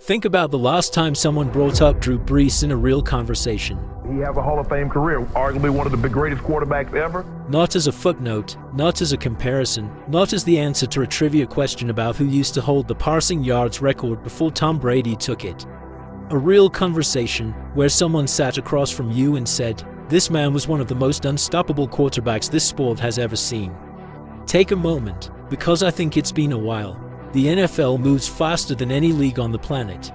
Think about the last time someone brought up Drew Brees in a real conversation. He has a Hall of Fame career, arguably one of the greatest quarterbacks ever. Not as a footnote, not as a comparison, not as the answer to a trivia question about who used to hold the passing yards record before Tom Brady took it. A real conversation where someone sat across from you and said, "This man was one of the most unstoppable quarterbacks this sport has ever seen." Take a moment, because I think it's been a while. The NFL moves faster than any league on the planet.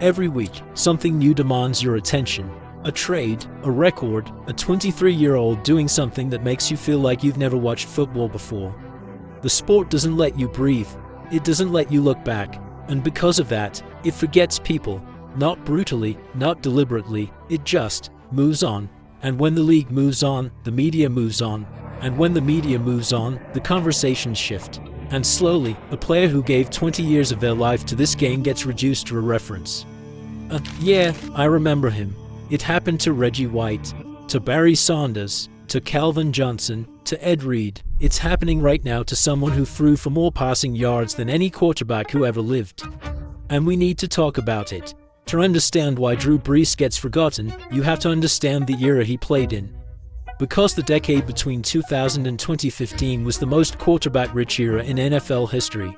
Every week, something new demands your attention. A trade, a record, a 23-year-old doing something that makes you feel like you've never watched football before. The sport doesn't let you breathe. It doesn't let you look back. And because of that, it forgets people. Not brutally, not deliberately, it just moves on. And when the league moves on, the media moves on. And when the media moves on, the conversations shift. And slowly, a player who gave 20 years of their life to this game gets reduced to a reference. Yeah, I remember him. It happened to Reggie White, to Barry Sanders, to Calvin Johnson, to Ed Reed. It's happening right now to someone who threw for more passing yards than any quarterback who ever lived. And we need to talk about it. To understand why Drew Brees gets forgotten, you have to understand the era he played in. Because the decade between 2000 and 2015 was the most quarterback-rich era in NFL history.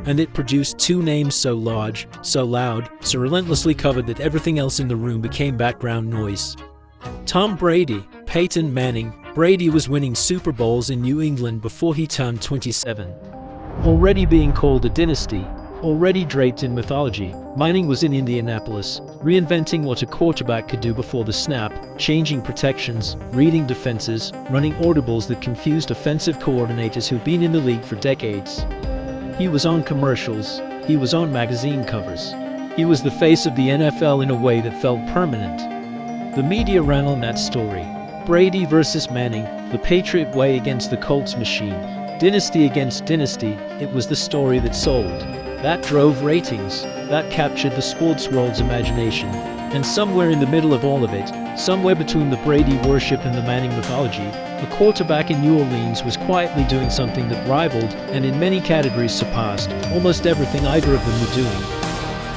And it produced two names so large, so loud, so relentlessly covered that everything else in the room became background noise. Tom Brady, Peyton Manning. Brady was winning Super Bowls in New England before he turned 27. Already being called a dynasty, already draped in mythology, Manning was in Indianapolis, reinventing what a quarterback could do before the snap, changing protections, reading defenses, running audibles that confused offensive coordinators who'd been in the league for decades. He was on commercials, he was on magazine covers. He was the face of the NFL in a way that felt permanent. The media ran on that story. Brady versus Manning, the Patriot way against the Colts machine. Dynasty against dynasty, it was the story that sold. That drove ratings, that captured the sports world's imagination. And somewhere in the middle of all of it, somewhere between the Brady worship and the Manning mythology, a quarterback in New Orleans was quietly doing something that rivaled, and in many categories surpassed, almost everything either of them were doing.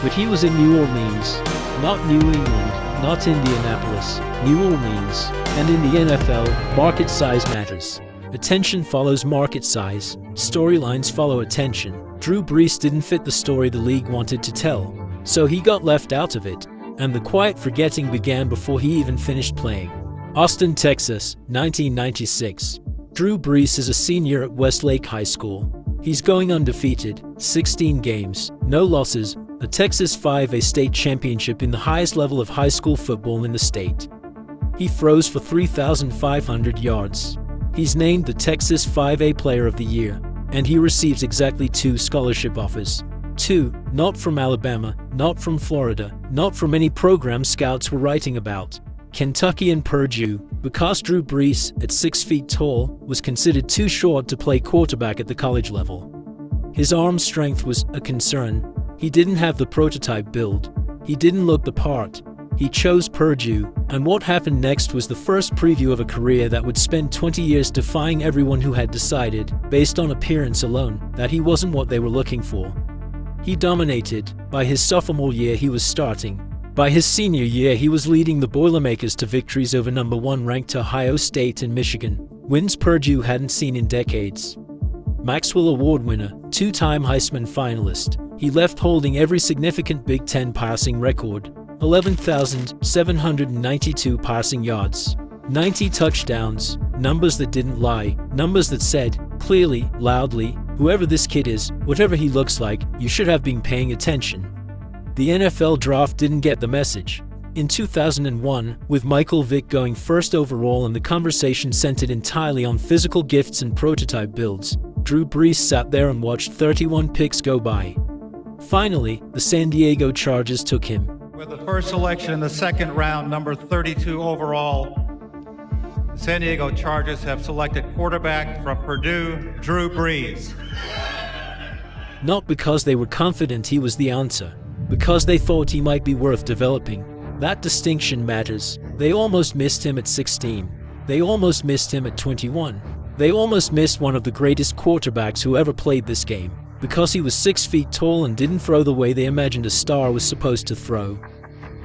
But he was in New Orleans, not New England, not Indianapolis, New Orleans. And in the NFL, market size matters. Attention follows market size. Storylines follow attention. Drew Brees didn't fit the story the league wanted to tell, so he got left out of it, and the quiet forgetting began before he even finished playing. Austin, Texas, 1996. Drew Brees is a senior at Westlake High School. He's going undefeated, 16 games, no losses, a Texas 5A state championship in the highest level of high school football in the state. He throws for 3,500 yards. He's named the Texas 5A Player of the Year, and he receives exactly 2 scholarship offers. 2, not from Alabama, not from Florida, not from any program scouts were writing about. Kentucky and Purdue, because Drew Brees, at 6 feet tall, was considered too short to play quarterback at the college level. His arm strength was a concern. He didn't have the prototype build. He didn't look the part. He chose Purdue, and what happened next was the first preview of a career that would spend 20 years defying everyone who had decided, based on appearance alone, that he wasn't what they were looking for. He dominated. By his sophomore year he was starting. By his senior year he was leading the Boilermakers to victories over number 1 ranked Ohio State and Michigan, wins Purdue hadn't seen in decades. Maxwell Award winner, 2-time Heisman finalist, he left holding every significant Big Ten passing record. 11,792 passing yards, 90 touchdowns, numbers that didn't lie, numbers that said, clearly, loudly, whoever this kid is, whatever he looks like, you should have been paying attention. The NFL draft didn't get the message. In 2001, with Michael Vick going first overall and the conversation centered entirely on physical gifts and prototype builds, Drew Brees sat there and watched 31 picks go by. Finally, the San Diego Chargers took him. With the first selection in the second round, number 32 overall, the San Diego Chargers have selected quarterback from Purdue, Drew Brees. Not because they were confident he was the answer, because they thought he might be worth developing. That distinction matters. They almost missed him at 16. They almost missed him at 21. They almost missed one of the greatest quarterbacks who ever played this game. Because he was 6 feet tall and didn't throw the way they imagined a star was supposed to throw.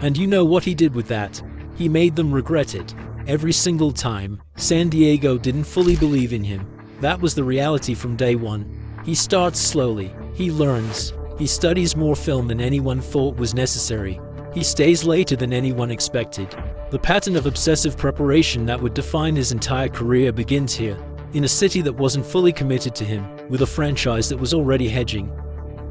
And you know what he did with that? He made them regret it. Every single time. San Diego didn't fully believe in him. That was the reality from day one. He starts slowly. He learns. He studies more film than anyone thought was necessary. He stays later than anyone expected. The pattern of obsessive preparation that would define his entire career begins here, in a city that wasn't fully committed to him, with a franchise that was already hedging.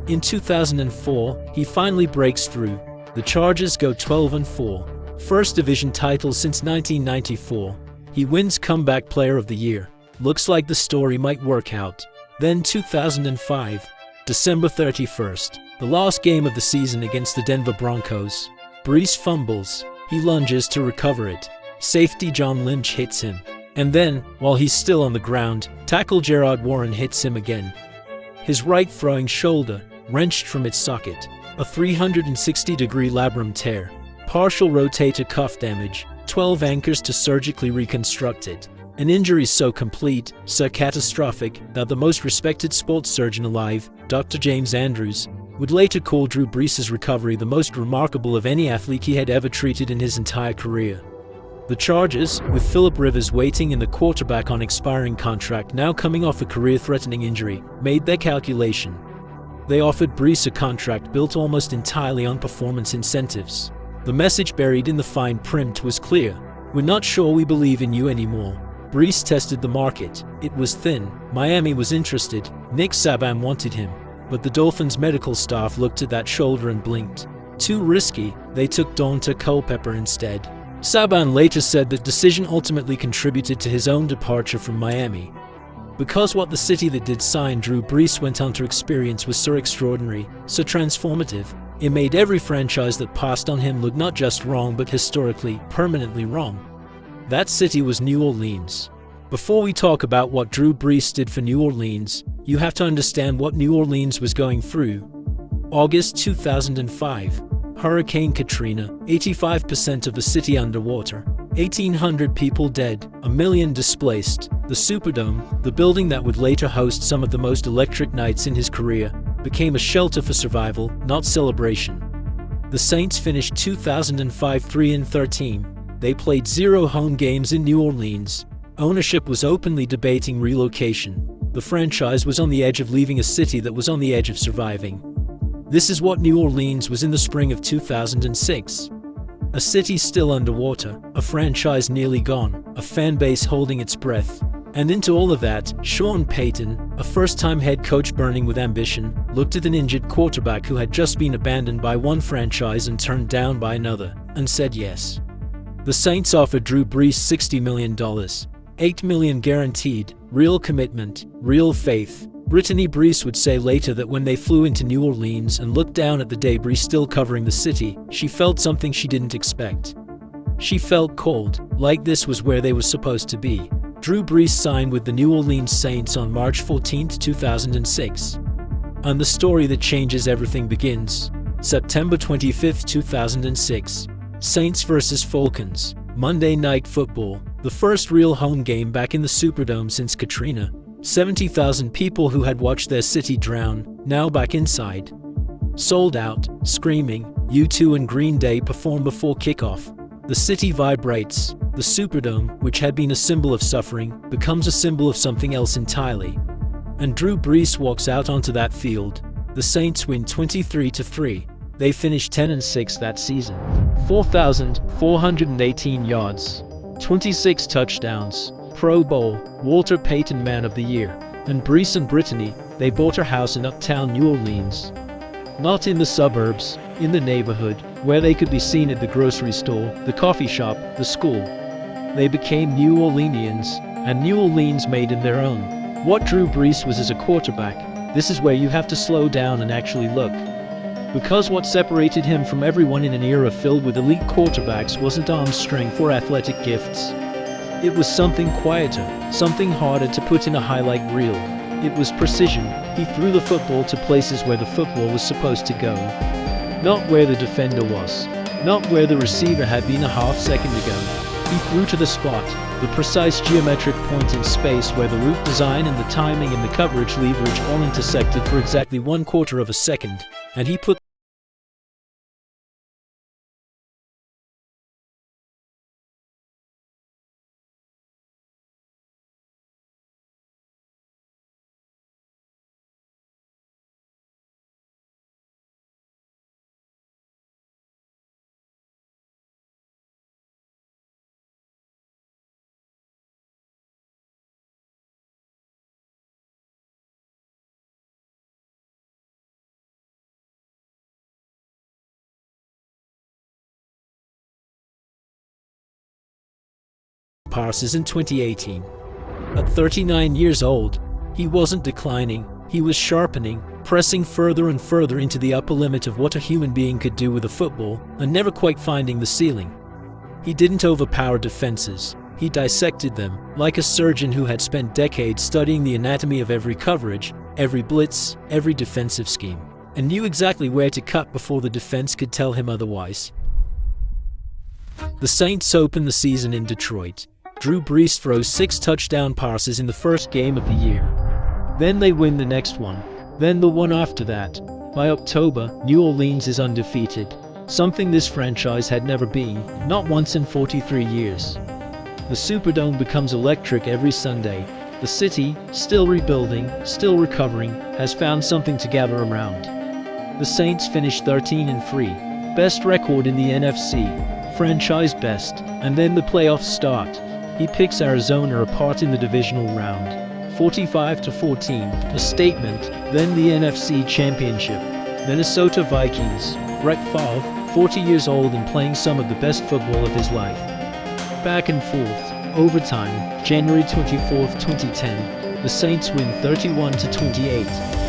In 2004, he finally breaks through. The Chargers go 12-4, first division title since 1994. He wins Comeback Player of the Year. Looks like the story might work out. Then 2005, December 31st, the last game of the season against the Denver Broncos. Brees fumbles. He lunges to recover it. Safety John Lynch hits him. And then, while he's still on the ground, tackle Gerard Warren hits him again. His right throwing shoulder, wrenched from its socket. A 360-degree labrum tear. Partial rotator cuff damage. 12 anchors to surgically reconstruct it. An injury so complete, so catastrophic, that the most respected sports surgeon alive, Dr. James Andrews, would later call Drew Brees' recovery the most remarkable of any athlete he had ever treated in his entire career. The Chargers, with Phillip Rivers waiting in the quarterback on expiring contract now coming off a career-threatening injury, made their calculation. They offered Brees a contract built almost entirely on performance incentives. The message buried in the fine print was clear. We're not sure we believe in you anymore. Brees tested the market. It was thin. Miami was interested. Nick Saban wanted him. But the Dolphins' medical staff looked at that shoulder and blinked. Too risky, they took Daunte Culpepper instead. Saban later said that decision ultimately contributed to his own departure from Miami. Because what the city that did sign Drew Brees went on to experience was so extraordinary, so transformative, it made every franchise that passed on him look not just wrong but historically, permanently wrong. That city was New Orleans. Before we talk about what Drew Brees did for New Orleans, you have to understand what New Orleans was going through. August 2005. Hurricane Katrina, 85% of the city underwater. 1,800 people dead, 1 million displaced. The Superdome, the building that would later host some of the most electric nights in his career, became a shelter for survival, not celebration. The Saints finished 2005 3-13. They played 0 home games in New Orleans. Ownership was openly debating relocation. The franchise was on the edge of leaving a city that was on the edge of surviving. This is what New Orleans was in the spring of 2006. A city still underwater, a franchise nearly gone, a fan base holding its breath. And into all of that, Sean Peyton, a first-time head coach burning with ambition, looked at an injured quarterback who had just been abandoned by one franchise and turned down by another, and said yes. The Saints offered Drew Brees $60 million. $8 million guaranteed, real commitment, real faith. Brittany Brees would say later that when they flew into New Orleans and looked down at the debris still covering the city, she felt something she didn't expect. She felt cold, like this was where they were supposed to be. Drew Brees signed with the New Orleans Saints on March 14, 2006. And the story that changes everything begins. September 25, 2006. Saints vs. Falcons. Monday Night Football. The first real home game back in the Superdome since Katrina. 70,000 people who had watched their city drown, now back inside. Sold out, screaming. U2 and Green Day perform before kickoff. The city vibrates. The Superdome, which had been a symbol of suffering, becomes a symbol of something else entirely. And Drew Brees walks out onto that field. The Saints win 23-3. They finished 10-6 that season. 4,418 yards. 26 touchdowns. Pro Bowl, Walter Payton Man of the Year. And Brees and Brittany, they bought her house in uptown New Orleans. Not in the suburbs, in the neighborhood, where they could be seen at the grocery store, the coffee shop, the school. They became New Orleanians, and New Orleans made in their own. What Drew Brees was as a quarterback, this is where you have to slow down and actually look. Because what separated him from everyone in an era filled with elite quarterbacks wasn't arm strength or athletic gifts. It was something quieter, something harder to put in a highlight reel. It was precision. He threw the football to places where the football was supposed to go. Not where the defender was. Not where the receiver had been a half second ago. He threw to the spot, the precise geometric point in space where the route design and the timing and the coverage leverage all intersected for exactly 1/4 of a second, and he put passes in 2018. At 39 years old, he wasn't declining, he was sharpening, pressing further and further into the upper limit of what a human being could do with a football, and never quite finding the ceiling. He didn't overpower defenses, he dissected them, like a surgeon who had spent decades studying the anatomy of every coverage, every blitz, every defensive scheme, and knew exactly where to cut before the defense could tell him otherwise. The Saints open the season in Detroit. Drew Brees throws 6 touchdown passes in the first game of the year. Then they win the next one, then the one after that. By October, New Orleans is undefeated, something this franchise had never been, not once in 43 years. The Superdome becomes electric every Sunday. The city, still rebuilding, still recovering, has found something to gather around. The Saints finish 13-3, best record in the NFC, franchise best, and then the playoffs start. He picks Arizona apart in the divisional round, 45-14, a statement. Then the NFC Championship, Minnesota Vikings, Brett Favre, 40 years old and playing some of the best football of his life. Back and forth, overtime, January 24, 2010, the Saints win 31-28,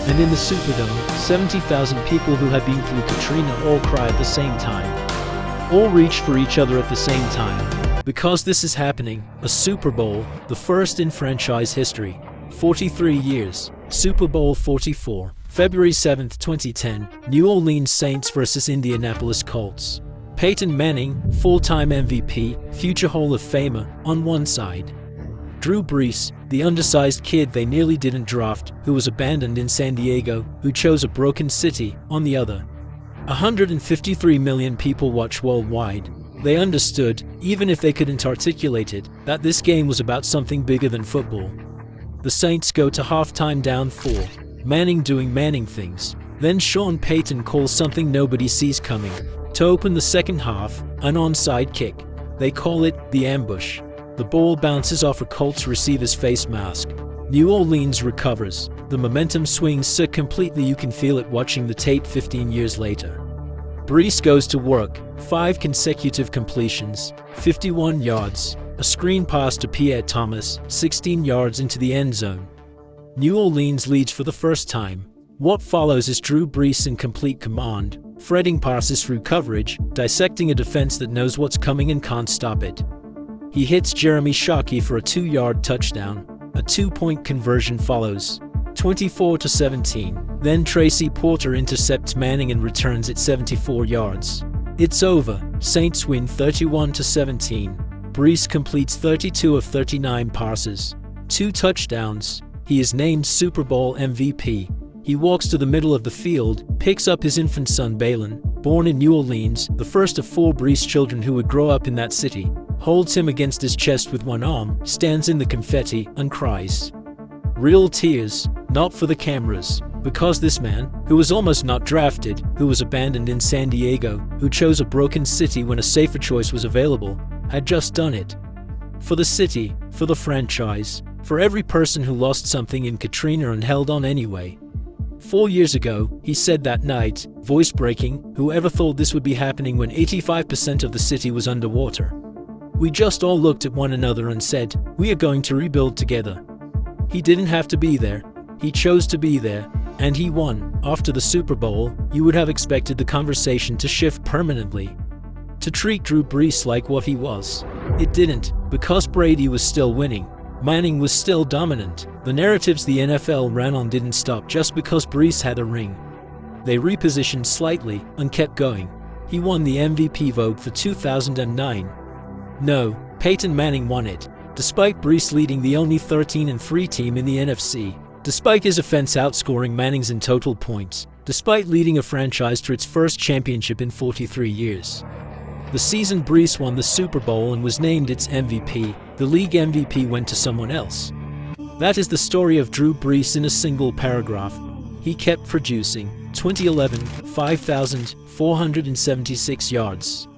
and in the Superdome, 70,000 people who had been through Katrina all cry at the same time. All reach for each other at the same time. Because this is happening, a Super Bowl, the first in franchise history. 43 years, Super Bowl 44, February 7, 2010, New Orleans Saints vs. Indianapolis Colts. Peyton Manning, full-time MVP, future Hall of Famer, on one side. Drew Brees, the undersized kid they nearly didn't draft, who was abandoned in San Diego, who chose a broken city, on the other. 153 million people watch worldwide. They understood, even if they couldn't articulate it, that this game was about something bigger than football. The Saints go to halftime down 4, Manning doing Manning things. Then Sean Peyton calls something nobody sees coming. To open the second half, an onside kick. They call it the ambush. The ball bounces off a Colts receiver's face mask. New Orleans recovers. The momentum swings so completely you can feel it watching the tape 15 years later. Brees goes to work, 5 consecutive completions, 51 yards, a screen pass to Pierre Thomas, 16 yards into the end zone. New Orleans leads for the first time. What follows is Drew Brees in complete command, threading passes through coverage, dissecting a defense that knows what's coming and can't stop it. He hits Jeremy Shockey for a 2-yard touchdown. A 2-point conversion follows, 24-17. Then Tracy Porter intercepts Manning and returns it 74 yards. It's over. Saints win 31-17. Brees completes 32 of 39 passes, 2 touchdowns. He is named Super Bowl MVP. He walks to the middle of the field, picks up his infant son Balin, born in New Orleans, the first of 4 Brees children who would grow up in that city, holds him against his chest with one arm, stands in the confetti, and cries. Real tears, not for the cameras, because this man, who was almost not drafted, who was abandoned in San Diego, who chose a broken city when a safer choice was available, had just done it. For the city, for the franchise, for every person who lost something in Katrina and held on anyway. 4 years ago, he said that night, voice breaking, whoever thought this would be happening when 85% of the city was underwater? We just all looked at one another and said, we are going to rebuild together. He didn't have to be there. He chose to be there, and he won. After the Super Bowl, you would have expected the conversation to shift permanently. To treat Drew Brees like what he was. It didn't, because Brady was still winning. Manning was still dominant. The narratives the NFL ran on didn't stop just because Brees had a ring. They repositioned slightly and kept going. He won the MVP vote for 2009. No, Peyton Manning won it, despite Brees leading the only 13-3 team in the NFC, despite his offense outscoring Manning's in total points, despite leading a franchise to its first championship in 43 years. The season Brees won the Super Bowl and was named its MVP, the league MVP went to someone else. That is the story of Drew Brees in a single paragraph. He kept producing. 2011, 5,476 yards.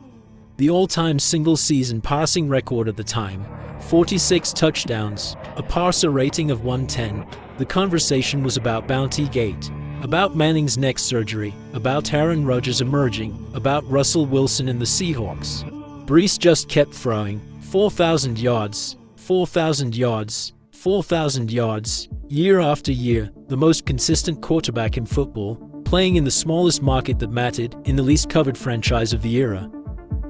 The all-time single-season passing record at the time, 46 touchdowns, a passer rating of 110. The conversation was about Bounty Gate, about Manning's neck surgery, about Aaron Rodgers emerging, about Russell Wilson and the Seahawks. Brees just kept throwing. 4,000 yards, 4,000 yards, 4,000 yards, year after year, the most consistent quarterback in football, playing in the smallest market that mattered, in the least covered franchise of the era.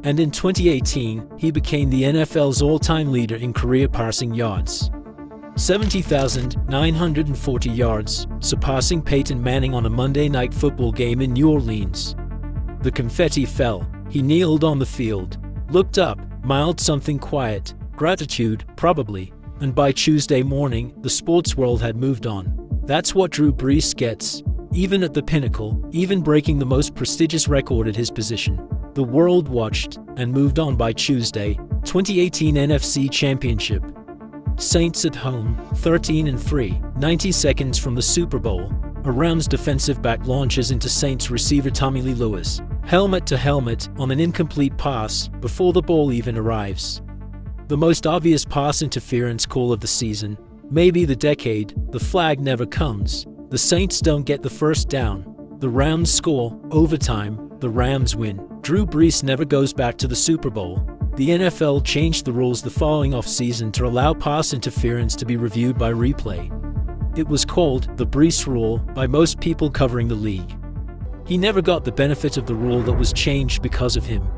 And in 2018, he became the NFL's all-time leader in career passing yards. 70,940 yards, surpassing Peyton Manning on a Monday Night Football game in New Orleans. The confetti fell. He kneeled on the field, looked up, mouthed something quiet, gratitude, probably, and by Tuesday morning, the sports world had moved on. That's what Drew Brees gets. Even at the pinnacle, even breaking the most prestigious record at his position, the world watched and moved on. By Tuesday, 2018 NFC Championship. Saints at home, 13-3, 90 seconds from the Super Bowl. A Rams defensive back launches into Saints receiver Tommy Lee Lewis, helmet to helmet, on an incomplete pass before the ball even arrives. The most obvious pass interference call of the season, maybe the decade. The flag never comes. The Saints don't get the first down. The Rams score. Overtime. The Rams win. Drew Brees never goes back to the Super Bowl. The NFL changed the rules the following offseason to allow pass interference to be reviewed by replay. It was called the Brees Rule by most people covering the league. He never got the benefit of the rule that was changed because of him.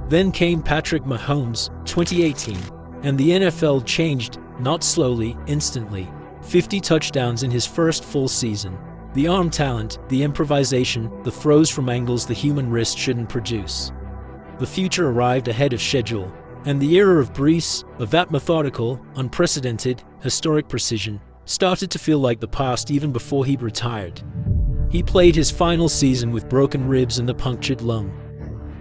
Then came Patrick Mahomes, 2018, and the NFL changed, not slowly, instantly. 50 touchdowns in his first full season. The arm talent, the improvisation, the throws from angles the human wrist shouldn't produce. The future arrived ahead of schedule, and the era of Brees, of that methodical, unprecedented, historic precision, started to feel like the past even before he retired. He played his final season with broken ribs and a punctured lung.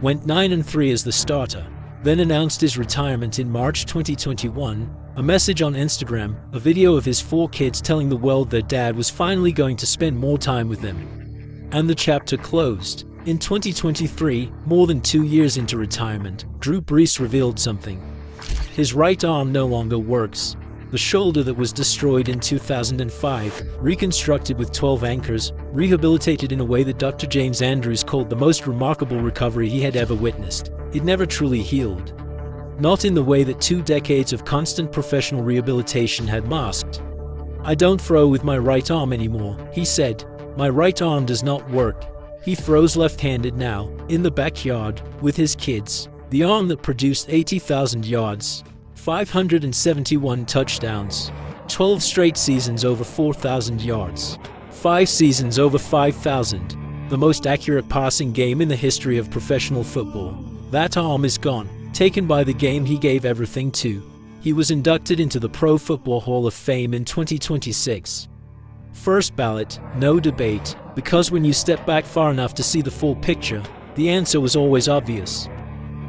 Went 9-3 as the starter, then announced his retirement in March 2021, a message on Instagram, a video of his 4 kids telling the world their dad was finally going to spend more time with them. And the chapter closed. In 2023, more than 2 years into retirement, Drew Brees revealed something. His right arm no longer works. The shoulder that was destroyed in 2005, reconstructed with 12 anchors, rehabilitated in a way that Dr. James Andrews called the most remarkable recovery he had ever witnessed. It never truly healed. Not in the way that 2 decades of constant professional rehabilitation had masked. "I don't throw with my right arm anymore," he said. "My right arm does not work." He throws left-handed now, in the backyard, with his kids. The arm that produced 80,000 yards, 571 touchdowns, 12 straight seasons over 4,000 yards, 5 seasons over 5,000, the most accurate passing game in the history of professional football. That arm is gone, taken by the game he gave everything to. He was inducted into the Pro Football Hall of Fame in 2026. First ballot, no debate, because when you step back far enough to see the full picture, the answer was always obvious.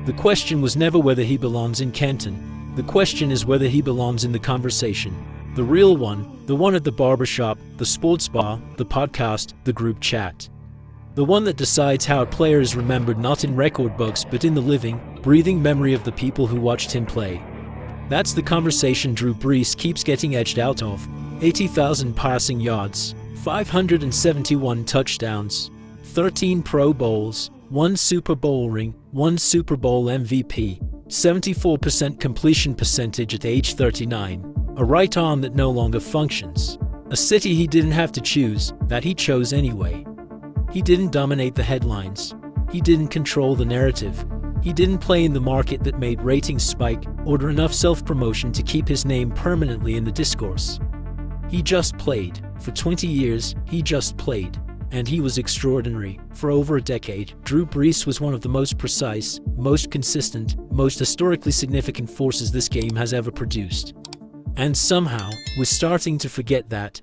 The question was never whether he belongs in Canton. The question is whether he belongs in the conversation. The real one, the one at the barbershop, the sports bar, the podcast, the group chat. The one that decides how a player is remembered not in record books but in the living, breathing memory of the people who watched him play. That's the conversation Drew Brees keeps getting edged out of. 80,000 passing yards, 571 touchdowns, 13 Pro Bowls, 1 Super Bowl ring, 1 Super Bowl MVP, 74% completion percentage at age 39, a right arm that no longer functions, a city he didn't have to choose, that he chose anyway. He didn't dominate the headlines. He didn't control the narrative. He didn't play in the market that made ratings spike or do enough self-promotion to keep his name permanently in the discourse. He just played. For 20 years, he just played. and he was extraordinary. For over a decade, Drew Brees was one of the most precise, most consistent, most historically significant forces this game has ever produced. And somehow, we're starting to forget that.